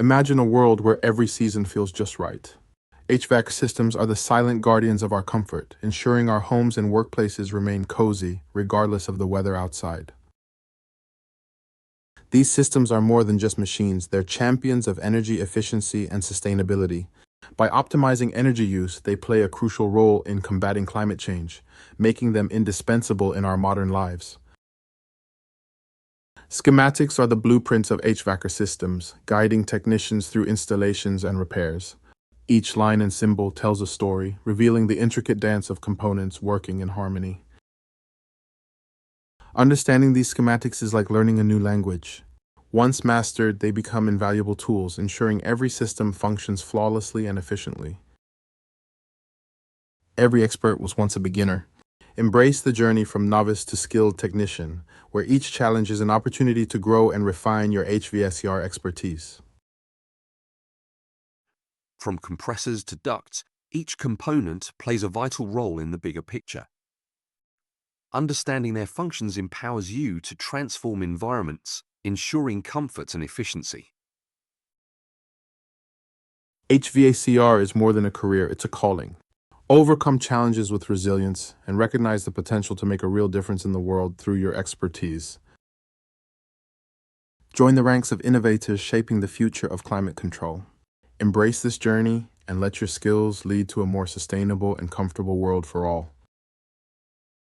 Imagine a world where every season feels just right. HVAC systems are the silent guardians of our comfort, ensuring our homes and workplaces remain cozy regardless of the weather outside. These systems are more than just machines, they're champions of energy efficiency and sustainability. By optimizing energy use, they play a crucial role in combating climate change, making them indispensable in our modern lives. Schematics are the blueprints of HVACR systems, guiding technicians through installations and repairs. Each line and symbol tells a story, revealing the intricate dance of components working in harmony. Understanding these schematics is like learning a new language. Once mastered, they become invaluable tools, ensuring every system functions flawlessly and efficiently. Every expert was once a beginner. Embrace the journey from novice to skilled technician, where each challenge is an opportunity to grow and refine your HVACR expertise. From compressors to ducts, each component plays a vital role in the bigger picture. Understanding their functions empowers you to transform environments, ensuring comfort and efficiency. HVACR is more than a career, it's a calling. Overcome challenges with resilience and recognize the potential to make a real difference in the world through your expertise. Join the ranks of innovators shaping the future of climate control. Embrace this journey and let your skills lead to a more sustainable and comfortable world for all.